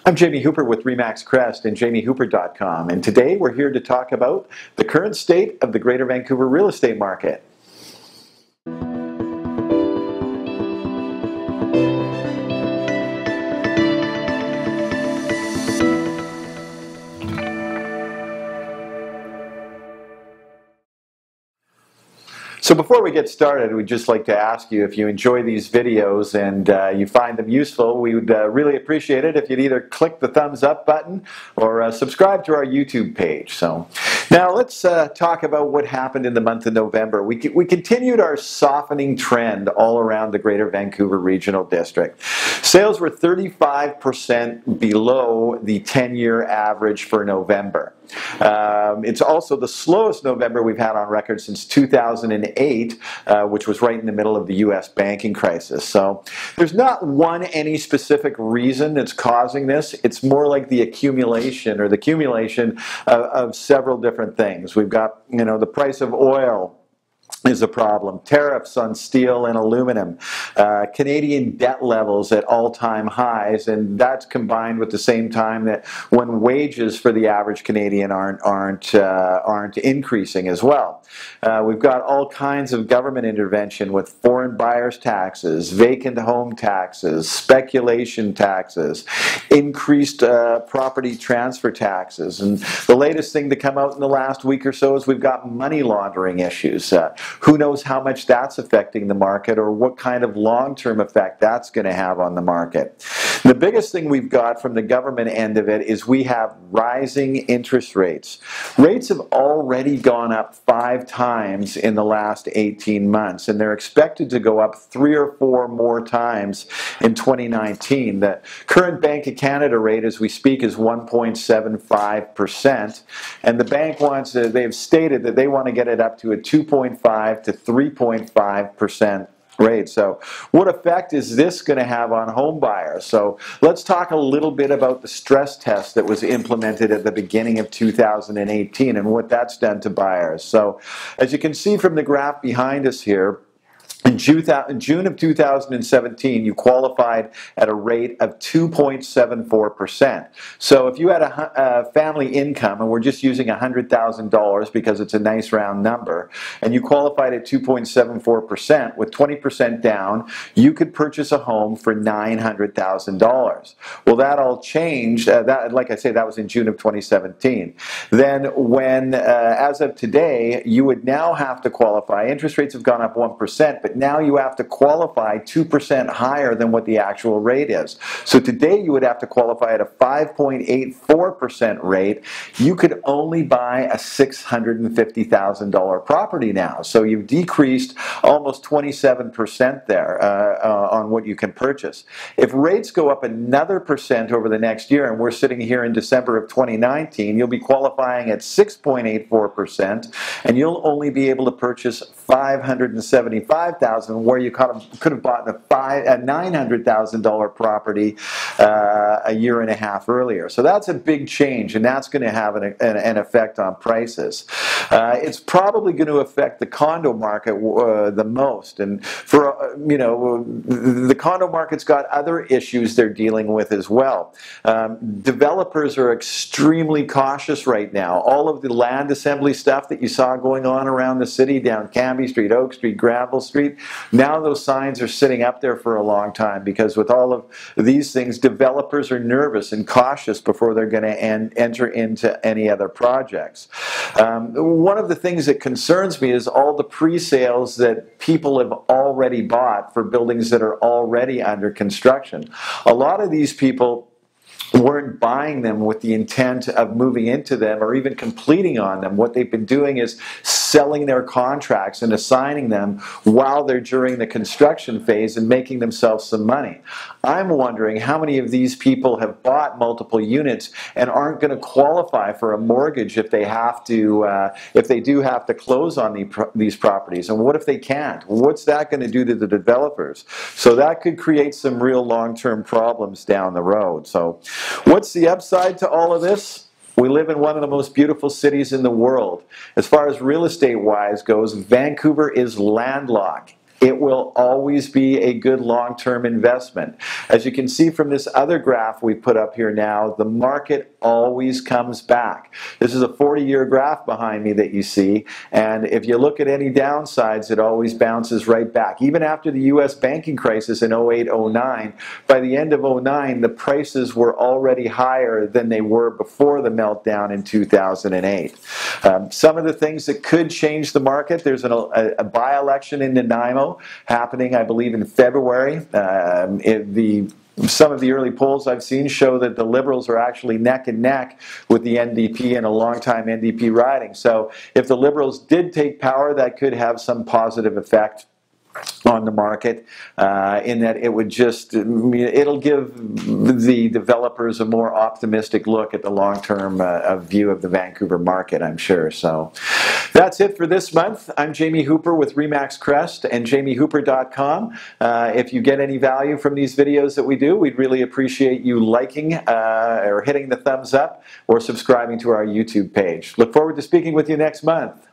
I'm Jamie Hooper with Remax Crest and jamiehooper.com, and today we're here to talk about the current state of the Greater Vancouver real estate market. So before we get started, we'd just like to ask you if you enjoy these videos and you find them useful, we would really appreciate it if you'd either click the thumbs up button or subscribe to our YouTube page. So now let's talk about what happened in the month of November. We continued our softening trend all around the Greater Vancouver Regional District. Sales were 35% below the 10-year average for November. It's also the slowest November we've had on record since 2008, which was right in the middle of the U.S. banking crisis. So there's not any specific reason that's causing this. It's more like the accumulation of several different things. We've got, the price of oil is a problem. Tariffs on steel and aluminum, Canadian debt levels at all-time highs, and that's combined with the same time that when wages for the average Canadian aren't increasing as well. We've got all kinds of government intervention with foreign buyers taxes, vacant home taxes, speculation taxes, increased property transfer taxes, and the latest thing to come out in the last week or so is we've got money laundering issues. Who knows how much that's affecting the market or what kind of long-term effect that's going to have on the market. The biggest thing we've got from the government end of it is we have rising interest rates. Rates have already gone up 5 times in the last 18 months, and they're expected to go up 3 or 4 more times in 2019. The current Bank of Canada rate as we speak is 1.75%, and the bank they've stated that they want to get it up to a 2.5 to 3.5% rate. So what effect is this going to have on home buyers? So let's talk a little bit about the stress test that was implemented at the beginning of 2018 and what that's done to buyers. So as you can see from the graph behind us here, in June of 2017, you qualified at a rate of 2.74%. So if you had a family income, and we're just using $100,000 because it's a nice round number, and you qualified at 2.74% with 20% down, you could purchase a home for $900,000. Well, that all changed. Like I say, that was in June of 2017. Then as of today, you would now have to qualify. Interest rates have gone up 1%, but now you have to qualify 2% higher than what the actual rate is. So today you would have to qualify at a 5.84% rate. You could only buy a $650,000 property now. So you've decreased almost 27% there on what you can purchase. If rates go up another percent over the next year, and we're sitting here in December of 2019, you'll be qualifying at 6.84%, and you'll only be able to purchase $575,000 where you could have bought a $900,000 property a year and a half earlier. So that's a big change, and that's going to have an effect on prices. It's probably going to affect the condo market the most, and for the condo market's got other issues they're dealing with as well. Developers are extremely cautious right now. All of the land assembly stuff that you saw going on around the city, down Cambie Street, Oak Street, Granville Street, now those signs are sitting up there for a long time because with all of these things, developers are nervous and cautious before they're going to enter into any other projects. One of the things that concerns me is all the pre-sales that people have already bought for buildings that are already under construction. A lot of these people weren't buying them with the intent of moving into them or even completing on them. What they've been doing is selling their contracts and assigning them while they're during the construction phase and making themselves some money. I'm wondering how many of these people have bought multiple units and aren't going to qualify for a mortgage if they do have to close on these properties. And what if they can't? What's that going to do to the developers? So that could create some real long-term problems down the road. So what's the upside to all of this? We live in one of the most beautiful cities in the world. As far as real estate-wise goes, Vancouver is landlocked. it will always be a good long-term investment. As you can see from this other graph we put up here now, the market always comes back. This is a 40-year graph behind me that you see, and if you look at any downsides, it always bounces right back. Even after the U.S. banking crisis in 08-09, by the end of 09, the prices were already higher than they were before the meltdown in 2008. Some of the things that could change the market, there's a by-election in Nanaimo happening, I believe, in February. Some of the early polls I've seen show that the Liberals are actually neck and neck with the NDP in a long-time NDP riding. So if the Liberals did take power, that could have some positive effect on the market, in that it would it'll give the developers a more optimistic look at the long-term view of the Vancouver market, I'm sure. So that's it for this month. I'm Jamie Hooper with Remax Crest and jamiehooper.com. If you get any value from these videos that we do, we'd really appreciate you liking or hitting the thumbs up or subscribing to our YouTube page. Look forward to speaking with you next month.